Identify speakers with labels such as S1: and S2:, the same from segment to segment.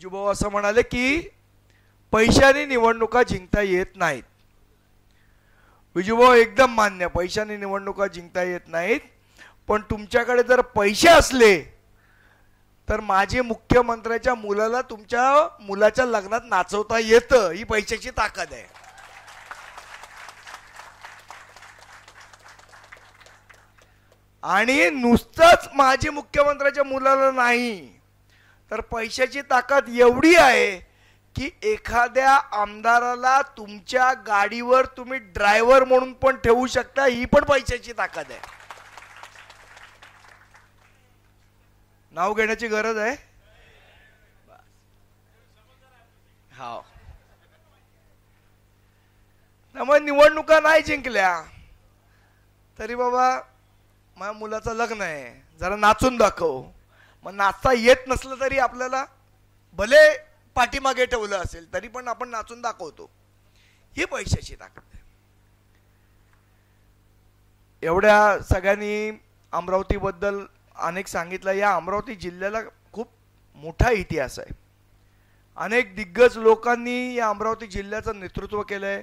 S1: विजूभाऊ असं म्हणाले की पैशाने निवडणुका जिंकता येत नाहीत. विजूभाऊ एकदम मान्य, पैशाने निवडणुका जिंकता येत नाहीत. पण तुमच्याकडे जर पैसे असले तर माजी मुख्यमंत्र्याच्या मुलाला तुमच्या मुलाच्या लग्नात नाचवता येतं. ही पैशाची ताकद आहे. आणि नुसतंच माजी मुख्यमंत्र्याच्या मुलाला नाही तर पैशाची ताकद एवढी आहे की एखाद्या आमदाराला तुमच्या गाडीवर तुम्ही ड्रायव्हर म्हणून पण ठेवू शकता. ही पण पैशाची ताकद आहे. नाव घेण्याची गरज आहे. हा, त्यामुळे निवडणुका नाही जिंकल्या तरी बाबा माझ्या मुलाचं लग्न आहे, जरा नाचून दाखव. मग नाचता येत नसलं तरी आपल्याला भले पाठीमागे ठेवलं असेल तरी पण आपण नाचून दाखवतो. ही पैशाची ताकद आहे. एवढ्या सगळ्यांनी अमरावतीबद्दल अनेक सांगितलं. या अमरावती जिल्ह्याला खूप मोठा इतिहास आहे. अनेक दिग्गज लोकांनी या अमरावती जिल्ह्याचं नेतृत्व केलंय.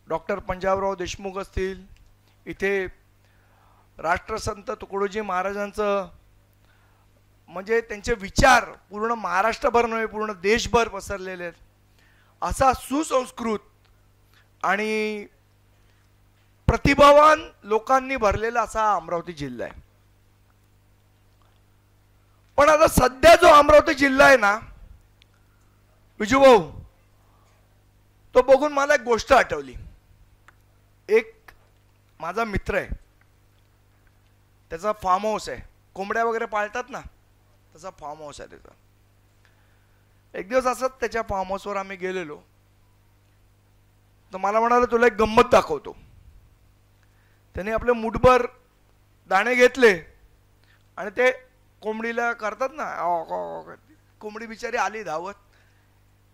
S1: डॉक्टर पंजाबराव देशमुख असतील, इथे राष्ट्रसंत तुकडोजी महाराजांचं म्हणजे त्यांचे विचार पूर्ण महाराष्ट्रभर नव्हे पूर्ण देशभर पसरलेले आहेत. असा सुसंस्कृत आणि प्रतिभावान लोकांनी भरलेला असा अमरावती जिल्हा आहे. पण आता सध्या जो अमरावती जिल्हा आहे ना विजूभाऊ, तो बघून मला एक गोष्ट आठवली. एक माझा मित्र आहे, त्याचा फार्म हाऊस आहे. कोंबड्या वगैरे पाळतात ना, त्याचा फार्म हाऊस आहे त्याचा. एक दिवस असंच त्याच्या फार्म हाऊसवर आम्ही गेलेलो तर मला म्हणाला तुला एक गंमत दाखवतो. त्याने आपले मुठभर दाणे घेतले आणि ते कोंबडीला करतात ना, कोंबडी बिचारी आली धावत.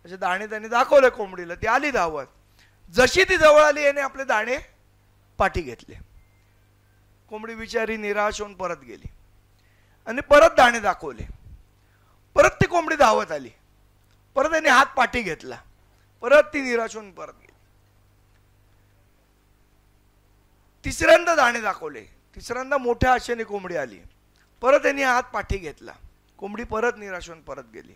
S1: असे दाणे त्यांनी दाखवले कोंबडीला, ती आली धावत. जशी ती जवळ आली याने आपले दाणे पाठी घेतले. कोंबडी बिचारी निराश होऊन परत गेली आणि परत दाणे दाखवले. परत ती कोंबडी धावत आली. परत त्याने हात पाठी घेतला. परत ती निराश होऊन परत गेली. तिसऱ्यांदा दाणे दाखवले. तिसऱ्यांदा मोठ्या आशेने कोंबडी आली. परत त्यांनी हात पाठी घेतला. कोंबडी परत निराश होऊन परत गेली.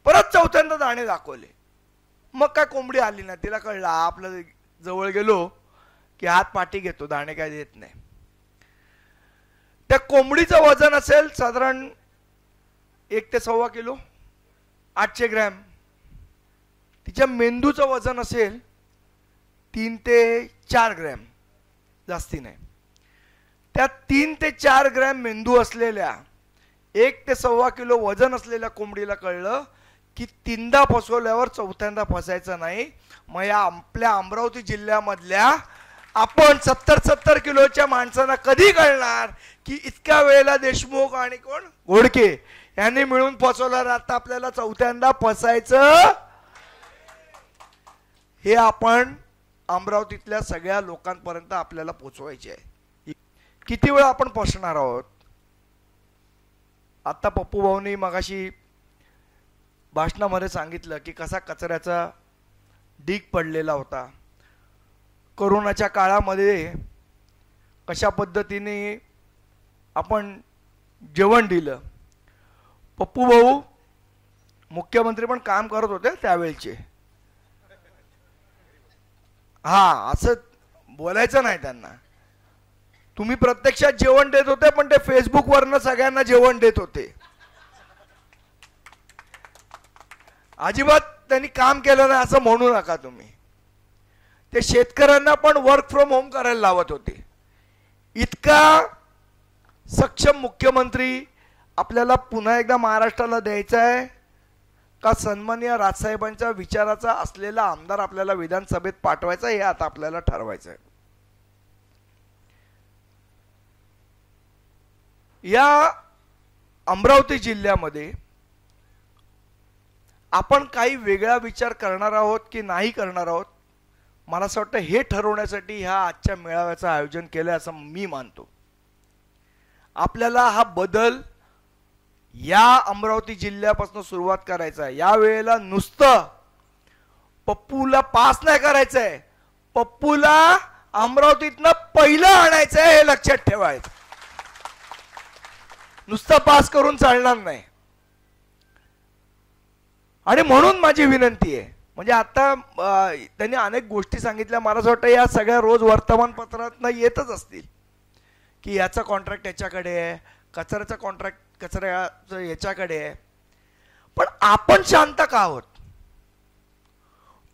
S1: परत चौथ्यांदा दाणे दाखवले. मग काय कोंबडी आली ना, तिला कळलं आपलं जवळ गेलो की हात पाठी घेतो, दाणे काय देत नाही. त्या कोंबडीचं वजन असेल साधारण 1 ते 1.25 किलो, 800 ग्रॅम. तिच्या मेंदूचं वजन असेल 3 ते 4 ग्रॅम, जास्ती नाही. त्या 3 ते 4 ग्रॅम मेंदू असलेल्या 1 ते 1.25 किलो वजन असलेल्या कोंबडीला कळलं की 3दा फसवल्यावर 4थ्यांदा फसायचं नाही. मग या आपल्या अमरावती जिल्ह्यामधल्या आपण 70 किलोच्या माणसांना कधी कळणार की इतक्या वेळेला देशमुख आणि कोण घोडके यांनी मिळून फसवलं. आता आपल्याला 4थ्यांदा फसायचं. हे आपण अमरावतीतल्या सगळ्या लोकांपर्यंत आपल्याला पोचवायचे आहे. किती वेळा आपण फसणार आहोत. आता पप्पू भाऊनी मगाशी भाषणामध्ये सांगितलं की कसा कचऱ्याचा ढीग पडलेला होता. कोरोनाच्या काळामध्ये कशा पद्धतीने आपण जेवण दिलं. पप्पू भाऊ मुख्यमंत्री पण काम करत होते त्यावेळेचे. हा, असं बोलायचं नाही त्यांना. तुम्ही प्रत्यक्षात जेवण देत होते पण ते फेसबुक वरनं सगळ्यांना जेवण देत होते. अजिबात त्यांनी काम केलं नाही असं म्हणू नका तुम्ही. ते शेतकऱ्यांना पण वर्क फ्रॉम होम करायला लावत होते. इतका सक्षम मुख्यमंत्री आपल्याला पुन्हा एकदा महाराष्ट्राला द्यायचा आहे का सन्माननीय राजसाहेबांच्या विचाराचा असलेला आमदार आपल्याला विधानसभेत पाठवायचा हे आता आपल्याला ठरवायचं आहे. या अमरावती जिल्ह्यामध्ये आपण काही वेगळा विचार करणार आहोत की नाही करणार आहोत, मला असं वाटतं हे ठरवण्यासाठी ह्या आजच्या मेळाव्याचं आयोजन केलं असं मी मानतो. आपल्याला हा बदल या अमरावती जिल्ह्यापासून सुरुवात करायचं आहे। या वेळेला नुसतं पप्पूला पास नाही करायचंय, पप्पूला अमरावतीतनं पहिलं आणायचं आहे, हे लक्षात ठेवायचं। नुसतं पास करून चालणार नाही। आणि म्हणून माझी विनंती आहे, म्हणजे आता त्यांनी अनेक गोष्टी सांगितल्या, मला असं वाटतं या सगळ्या रोज वर्तमानपत्रात येतच असतील की याचा कॉन्ट्रॅक्ट याच्याकडे आहे, कचऱ्याचा कॉन्ट्रॅक्ट कचऱ्याचं याच्याकडे आहे। पण आपण शांत का आहोत?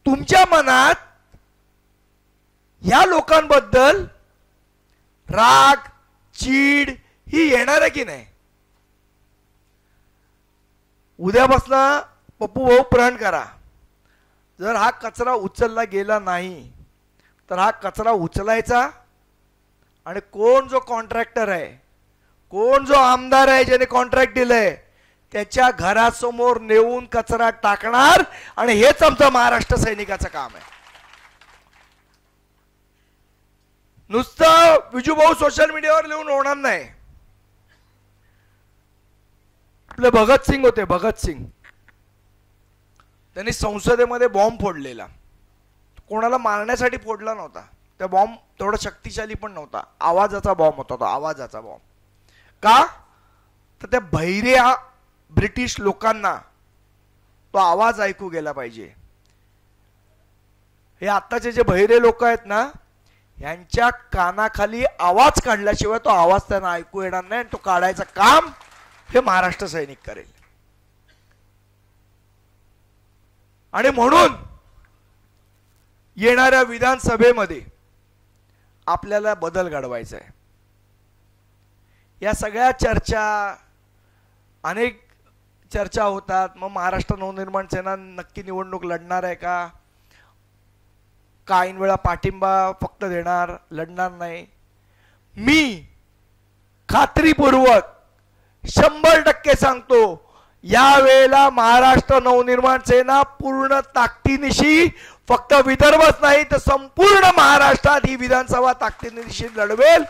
S1: तुमच्या मनात या लोकांबद्दल राग चीड ही येणार आहे की नाही? उद्यापासून पप्पू भाऊ प्रण करा, जर हा कचरा उचलला गेला नाही तर हा कचरा उचलायचा आणि कोण जो कॉन्ट्रॅक्टर आहे, कोण जो आमदार आहे ज्याने कॉन्ट्रॅक्ट दिलंय त्याच्या घरासमोर नेऊन कचरा टाकणार। आणि हेच आमचं महाराष्ट्र सैनिकाचं काम आहे। नुसतं विजूभाऊ सोशल मीडियावर लिहून होणार नाही। आपले भगतसिंग होते, भगतसिंग, त्यांनी संसदेमध्ये बॉम्ब फोडलेला, कोणाला मारण्यासाठी फोडला नव्हता, त्या बॉम्ब तेवढा शक्तिशाली पण नव्हता, आवाजाचा बॉम्ब होता तो, आवाजाचा बॉम्ब। का तर त्या बहिऱ्या ब्रिटिश लोकांना तो आवाज ऐकू गेला पाहिजे। हे आताचे जे बहिरे लोक आहेत ना, यांच्या कानाखाली आवाज काढल्याशिवाय तो आवाज त्यांना ऐकू येणार नाही, तो काढायचं काम हे महाराष्ट्र सैनिक करेल। आणि म्हणून येणाऱ्या विधानसभेमध्ये आपल्याला बदल घडवायचा आहे। या सगळ्या चर्चा, अनेक चर्चा होतात, मग महाराष्ट्र नवनिर्माण सेना नक्की निवडणूक लढणार आहे का, काही वेळा पाठिंबा फक्त देणार, लढणार नाही। मी खात्रीपूर्वक 100% सांगतो, या वेळेला महाराष्ट्र नवनिर्माण सेना पूर्ण ताकदीनिशी फक्त विदर्भच नाही तर संपूर्ण महाराष्ट्रात ही विधानसभा ताकदीनिशी लढवेल।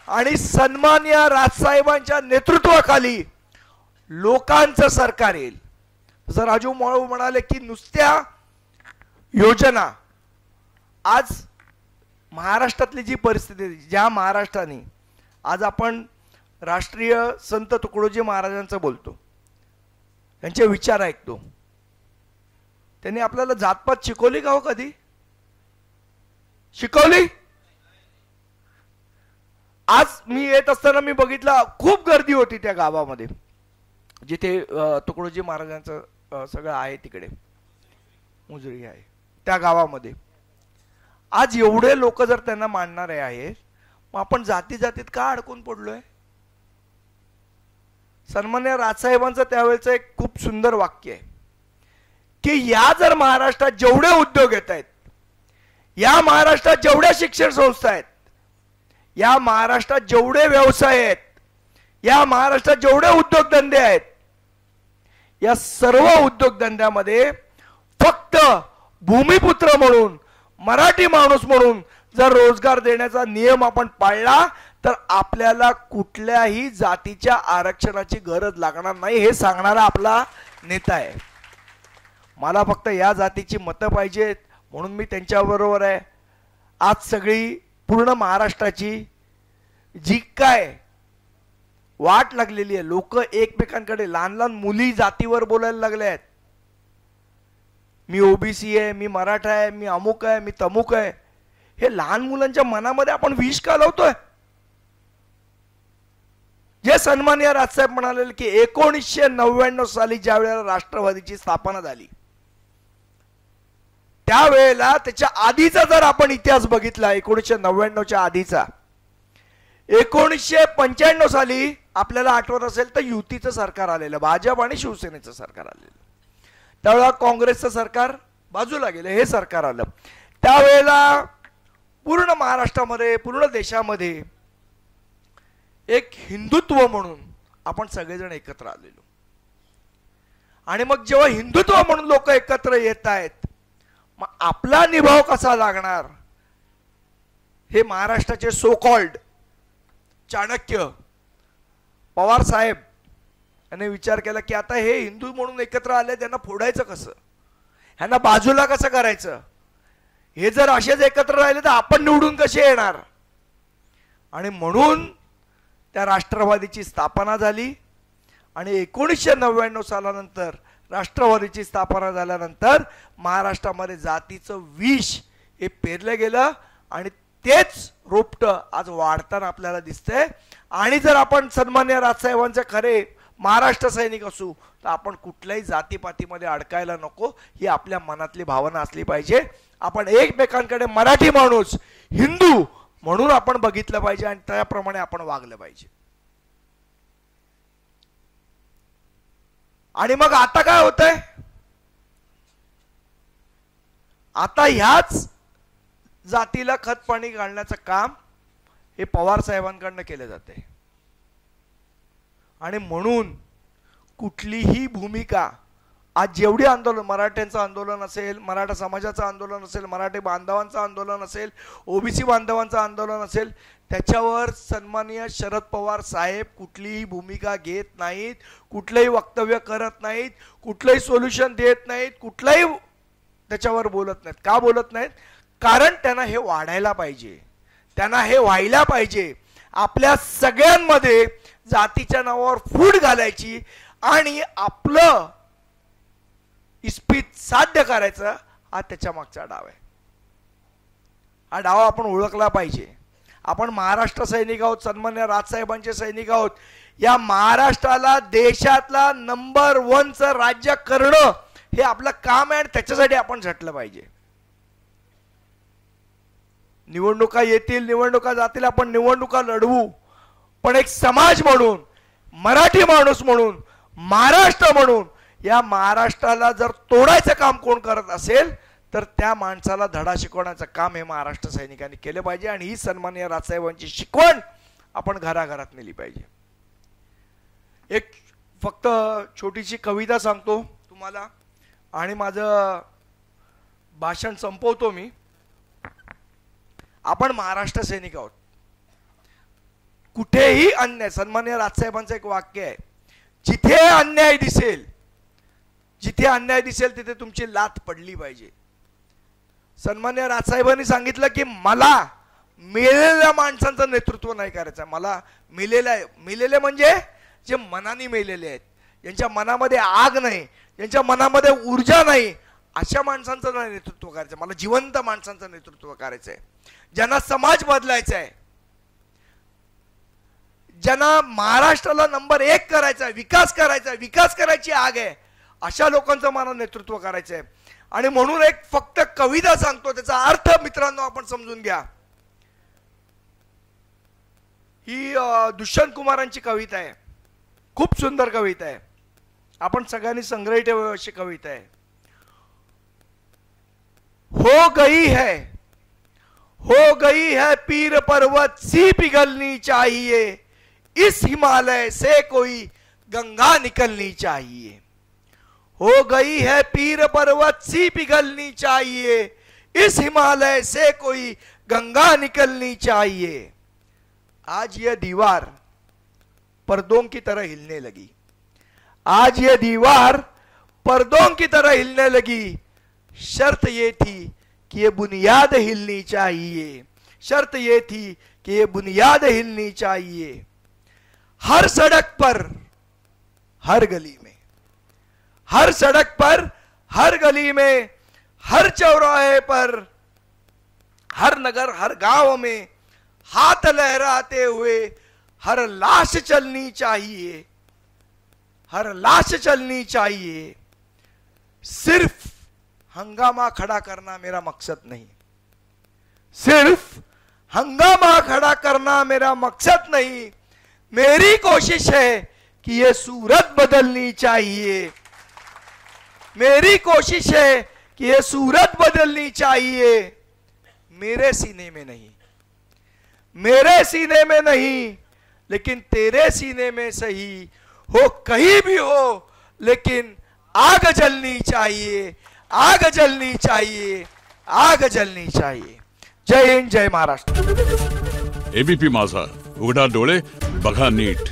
S1: आणि सन्माननीय राजसाहेबांच्या नेतृत्वाखाली लोकांचं सरकार येईल। जसं राजू माळू म्हणाले की नुसत्या योजना, आज महाराष्ट्रातली जी परिस्थिती, ज्या महाराष्ट्राने आज आपण राष्ट्रीय संत तुकडोजी महाराजांचं बोलतो, त्यांचे विचार ऐकतो, त्यांनी आपल्याला जातपात शिकवली का हो? कधी शिकवली? आज मी येत असताना मी बघितलं, खूप गर्दी होती त्या गावामध्ये जिथे तुकडोजी महाराजांचं सगळं आहे, तिकडे मुजरी आहे त्या गावामध्ये। आज एवढे लोक जर त्यांना मानणारे आहेत, मग आपण जाती जातीत का अडकून पडलोय? सन्मान्य राजसाहेबांचं त्यावेळेचं एक खूप सुंदर वाक्य आहे की या जर महाराष्ट्रात जेवढे उद्योग येत आहेत, या महाराष्ट्रात जेवढ्या शिक्षण संस्था आहेत, या महाराष्ट्रात जेवढे व्यवसाय आहेत, या महाराष्ट्रात जेवढे उद्योगधंदे आहेत, या सर्व उद्योगधंद्यामध्ये फक्त भूमिपुत्र म्हणून, मराठी माणूस म्हणून जर रोजगार देण्याचा नियम आपण पाळला तर आपल्याला कुठल्याही जातीच्या आरक्षणाची गरज लागणार नाही, हे सांगणारा आपला नेता आहे। मला फक्त या जातीची मतं पाहिजेत म्हणून मी त्यांच्याबरोबर आहे। आज सगळी पूर्ण महाराष्ट्राची जी काय वाट लागलेली आहे, लोक एकमेकांकडे, लहान लहान मुली जातीवर बोलायला लागल्या आहेत, मी ओबीसी आहे, मी मराठा आहे, मी अमुक आहे, मी तमुक आहे। हे लहान मुलांच्या मनामध्ये आपण विष का लावतोय? जे सन्माननीय राजसाहेब म्हणाले की 1999 साली ज्या वेळेला राष्ट्रवादीची स्थापना झाली, त्यावेळेला त्याच्या आधीचा जर आपण इतिहास बघितला, 1999च्या आधीचा, 1995 साली आपल्याला आठवत असेल तर युतीचं सरकार आलेलं, भाजप आणि शिवसेनेचं सरकार आलेलं। त्यावेळेला काँग्रेसचं सरकार बाजूला गेलं, हे सरकार आलं। त्यावेळेला पूर्ण महाराष्ट्रामध्ये, पूर्ण देशामध्ये एक हिंदुत्व म्हणून आपण सगळेजण एकत्र आलेलो। आणि मग जेव्हा हिंदुत्व म्हणून लोक एकत्र येत आहेत, मग आपला निभाव कसा लागणार, हे महाराष्ट्राचे सो कॉल्ड चाणक्य, पवार साहेब त्याने विचार केला की आता हे हिंदू म्हणून एकत्र आले, त्यांना फोडायचं कसं, ह्यांना बाजूला कसं करायचं, हे जर असेच एकत्र राहिले तर आपण निवडून कसे येणार. आणि म्हणून त्या राष्ट्रवादीची स्थापना झाली. आणि 1999 सालानंतर राष्ट्रवादीची स्थापना झाल्यानंतर महाराष्ट्रामध्ये जातीचं विष हे पेरलं गेलं आणि तेच रोपटं आज वाढताना आपल्याला दिसतंय. आणि जर आपण सन्मान्य राजसाहेबांचे खरे महाराष्ट्र सैनिक असू तर आपण कुठल्याही जातीपातीमध्ये अडकायला नको, ही आपल्या मनातली भावना असली पाहिजे. आपण एकमेकांकडे मराठी माणूस हिंदू म्हणून आपण बघितलं पाहिजे आणि त्याप्रमाणे आपण वागलं पाहिजे. आणि मग आता काय होतंय, आता ह्याच जातीला खत पाणी घालण्याचं काम हे पवार साहेबांकडनं केलं जाते. आणि म्हणून कुठलीही भूमिका आज जेवढी आंदोलन, मराठ्यांचं आंदोलन असेल, मराठा समाजाचं आंदोलन असेल, मराठी बांधवांचं आंदोलन असेल, ओबीसी बांधवांचं आंदोलन असेल, त्याच्यावर सन्माननीय शरद पवार साहेब कुठलीही भूमिका घेत नाहीत, कुठलंही वक्तव्य करत नाहीत, कुठलंही सोल्युशन देत नाहीत, कुठलंही त्याच्यावर बोलत नाहीत. का बोलत नाहीत? कारण त्यांना हे वाढायला पाहिजे, त्यांना हे व्हायला पाहिजे. आपल्या सगळ्यांमध्ये जातीच्या नावावर फूट घालायची आणि आपलं इस्पित साध्य करायचं, हा त्याच्या मागचा डाव आहे. हा डाव आपण ओळखला पाहिजे. आपण महाराष्ट्र सैनिक आहोत, सन्मान्य राजसाहेबांचे सैनिक आहोत. या महाराष्ट्राला देशातला नंबर 1चं राज्य करणं हे आपलं काम आहे आणि त्याच्यासाठी आपण झटलं पाहिजे. निवडणुका येतील, निवडणुका जातील, आपण निवडणुका लढवू, पण एक समाज म्हणून, मराठी माणूस म्हणून, महाराष्ट्र म्हणून या महाराष्ट्राला जर तोडायचं काम कोण करत असेल तर त्या माणसाला धडा शिकवण्याचं काम हे महाराष्ट्र सैनिकांनी केलं पाहिजे. आणि ही सन्माननीय राजसाहेबांची शिकवण आपण घराघरात नेली पाहिजे. एक फक्त छोटीशी कविता सांगतो तुम्हाला आणि माझं भाषण संपवतो मी. आपण महाराष्ट्र सैनिक आहोत. कुठेही अन्याय, सन्माननीय राजसाहेबांचं एक वाक्य आहे, जिथे अन्याय दिसेल, जिथे अन्याय दिसेल तिथे तुमची लाथ पडली पाहिजे. सन्माननीय राजसाहेबांनी सांगितलं की मला मेलेल्या माणसांचं नेतृत्व नाही करायचं. मला मेलेले म्हणजे जे मनाने मेलेले आहेत, ज्यांच्या मनामध्ये आग नाही, ज्यांच्या मनामध्ये ऊर्जा नाही, अशा माणसांचं नेतृत्व करायचं. मला जिवंत माणसांचं नेतृत्व करायचंय, ज्यांना समाज बदलायचा आहे, ज्यांना महाराष्ट्राला नंबर 1 करायचा आहे, विकास करायचा आहे, विकास करायची आग आहे, अशा लोकांचं मला नेतृत्व करायचं आहे. आणि म्हणून एक फक्त कविता सांगतो, त्याचा अर्थ मित्रांनो आपण समजून घ्या. ही दुष्यंत कुमारांची कविता आहे, खूप सुंदर कविता आहे, आपण सगळ्यांनी संग्रहित ठेवावी अशी कविता आहे. हो गई है पीर पर्वत सी पिघलनी चाहिए, इस हिमालय से कोई गंगा निकलनी चाहिए. हो गई है पीर पर्वत सी पिघलनी चाहिए, इस हिमालय से कोई गंगा निकलनी चाहिए. आज यह दीवार पर्दों की तरह हिलने लगी, आज यह दीवार पर्दों की तरह हिलने लगी. शर्त ये थी कि ये बुनियाद हिलनी चाहिए, शर्त ये थी कि ये बुनियाद हिलनी चाहिए. हर सड़क पर, हर गली में, हर सड़क पर, हर गली में, हर चौराहे पर, हर नगर, हर गांव में हाथ लहराते हुए हर लाश चलनी चाहिए, हर लाश चलनी चाहिए. सिर्फ हंगामा खड़ा करना मेरा मकसद नहीं, सिर्फ हंगामा खड़ा करना मेरा मकसद नहीं. मेरी कोशिश है कि ये सूरत बदलनी चाहिए, मेरी कोशिश है कि ये सूरत बदलनी चाहिए. मेरे सीने में नहीं, मेरे सीने में नहीं, लेकिन तेरे सीने में सही हो, कहीं भी हो, लेकिन आग जलनी चाहिए, आग जलनी चाहिए, आग जलनी चाहिए. जय हिंद, जय महाराष्ट्र.
S2: एबीपी माझा, उघडा डोळे बघा नीट.